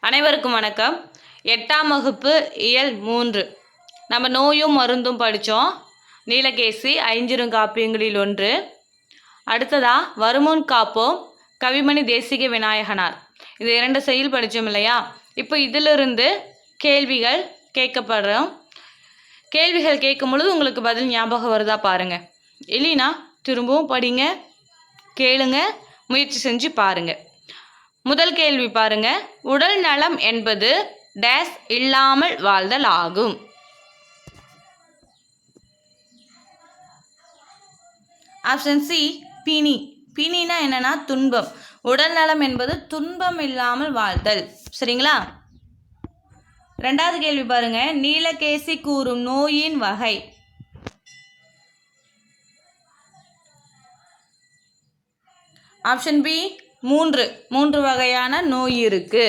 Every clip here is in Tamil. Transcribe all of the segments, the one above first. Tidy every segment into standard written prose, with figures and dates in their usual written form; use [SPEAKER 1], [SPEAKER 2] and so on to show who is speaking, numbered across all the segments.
[SPEAKER 1] அனைவருக்கும் வணக்கம். 8ஆம் வகுப்பு இயல் 3 நம்ம நோயும் மருந்தும் படித்தோம். நீலகேசி ஐஞ்சிறுகாப்பியங்களில் ஒன்று. அடுத்ததா வருமுன் காப்போம் கவிமணி தேசிக விநாயகனார். இது 2 செயல் படித்தோம் இல்லையா? இப்போ இதிலிருந்து கேள்விகள் கேட்கப்படுறோம். கேள்விகள் கேட்கும் பொழுது உங்களுக்கு பதில் ஞாபகம் வருதா பாருங்க. இல்லைனா திரும்பவும் படிங்க, கேளுங்க, முயற்சி செஞ்சு பாருங்க. முதல் கேள்வி பாருங்க. உடல் நலம் என்பது டேஸ் இல்லாமல் வாழ்தல் ஆகும். ஆப்ஷன் சி பிணி. பிணினா என்னன்னா துன்பம். உடல் நலம் என்பது துன்பம் இல்லாமல் வாழ்தல். சரிங்களா? 2வது கேள்வி பாருங்க. நீலகேசி கூறும் நோயின் வகை. ஆப்ஷன் பி 3 வகையான நோய் இருக்கு.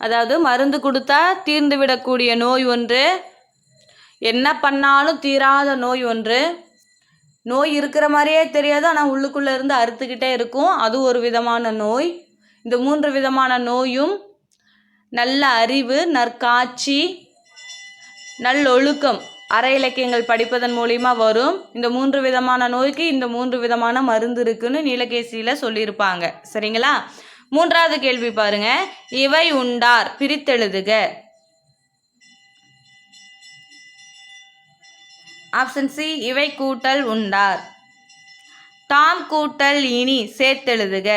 [SPEAKER 1] அதாவது மருந்து கொடுத்தா தீர்ந்து விடக்கூடிய நோய் ஒன்று, என்ன பண்ணாலும் தீராத நோய் ஒன்று, நோய் இருக்கிற மாதிரியே தெரியாது ஆனால் உள்ளுக்குள்ளே இருந்து அறுத்துக்கிட்டே இருக்கும், அது ஒரு விதமான நோய். இந்த 3 விதமான நோயும் நல்ல அறிவு, நற்காட்சி, நல்லொழுக்கம், அற இலக்கியங்கள் படிப்பதன் மூலிமா வரும். இந்த 3 விதமான நோய்க்கு இந்த 3 விதமான மருந்து இருக்குன்னு நீலகேசியில் சொல்லியிருப்பாங்க. சரிங்களா? 3வது கேள்வி பாருங்க. இவை உண்டார் பிரித்தெழுதுக. ஆப்ஷன் சி இவை கூட்டல் உண்டார். தாம் கூட்டல் இனி சேர்த்தெழுதுக.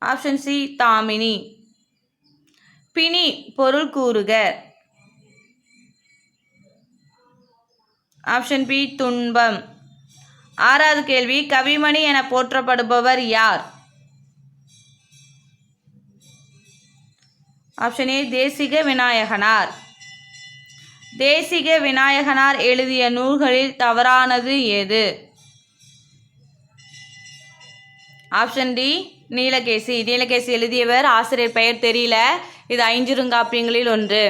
[SPEAKER 1] Option C Damini. பிணி பொருள் கூறுக. ஆப்ஷன் பி துன்பம். 6வது கேள்வி. கவிமணி என போற்றப்படுபவர் யார்? ஆப்ஷன் ஏ தேசிக விநாயகனார். தேசிக விநாயகனார் எழுதிய நூல்களில் தவறானது எது? Option D Neelakesi. நீலகேசி எழுதியவர் ஆசிரியர் பெயர் தெரியல. இது ஐஞ்சிறுகாப்பியங்களில் ஒன்று.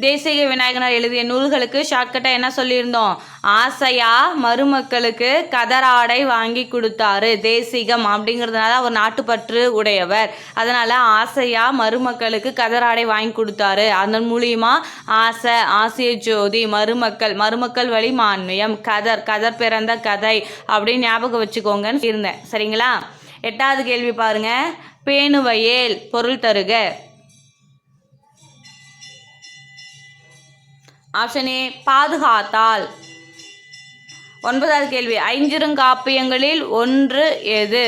[SPEAKER 1] தேசிக விநாயகனார் எழுதிய நூல்களுக்கு ஷார்ட்கட்டாக என்ன சொல்லியிருந்தோம்? ஆசையா மருமக்களுக்கு கதராடை வாங்கி கொடுத்தாரு. தேசிகம் அப்படிங்கிறதுனால அவர் நாட்டுப்பற்று உடையவர். அதனால் ஆசையா மருமக்களுக்கு கதராடை வாங்கி கொடுத்தாரு. அதன் மூலியமா ஆசிய ஜோதி, மருமக்கள் வழி மான்மியம், கதர் பிறந்த கதை அப்படின்னு ஞாபகம் வச்சுக்கோங்கன்னு இருந்தேன். சரிங்களா? 8வது கேள்வி பாருங்க. பேணுவையேல் பொருள் தருக. ஆப்ஷன் ஏ பாதுகாத்தால். 9வது கேள்வி. ஐஞ்சிறுகாப்பியங்களில் ஒன்று எது?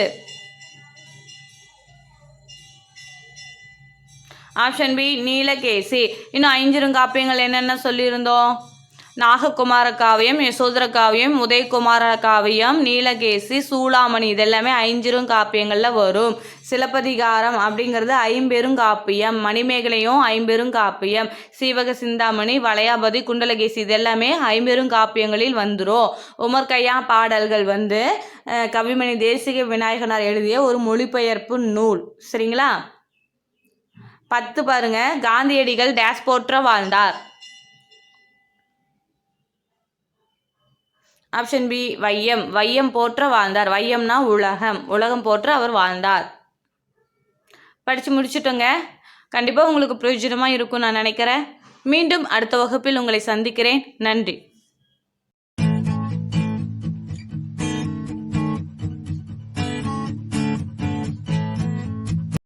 [SPEAKER 1] Option B Neelakesi. இன்னும் ஐஞ்சிறுகாப்பியங்கள் என்னென்ன சொல்லியிருந்தோம்? நாககுமார காவியம், யசோதர காவியம், உதயகுமார காவியம், நீலகேசி, சூளாமணி, இதெல்லாமே ஐஞ்சிறுகாப்பியங்களில் வரும். சிலப்பதிகாரம் அப்படிங்கிறது ஐம்பெருங்காப்பியம். மணிமேகலையும் ஐம்பெருங்காப்பியம். சீவக சிந்தாமணி, வளையாபதி, குண்டலகேசி இதெல்லாமே ஐம்பெருங்காப்பியங்களில் வந்துடும். உமர் கய்யாம் பாடல்கள் கவிமணி தேசிக விநாயகனார் எழுதிய ஒரு மொழிபெயர்ப்பு நூல். சரிங்களா? 10 பாருங்க. காந்தியடிகள் டேஸ் போற்ற வாழ்ந்தார். ஆப்ஷன் பி வையம். வையம் போற்ற வாழ்ந்தார். வையம்னா உலகம் போற்ற அவர் வாழ்ந்தார். படித்து முடிச்சுட்டோங்க. கண்டிப்பாக உங்களுக்கு பிரயோஜனமாக இருக்கும்னு நான் நினைக்கிறேன். மீண்டும் அடுத்த வகுப்பில் உங்களை சந்திக்கிறேன். நன்றி.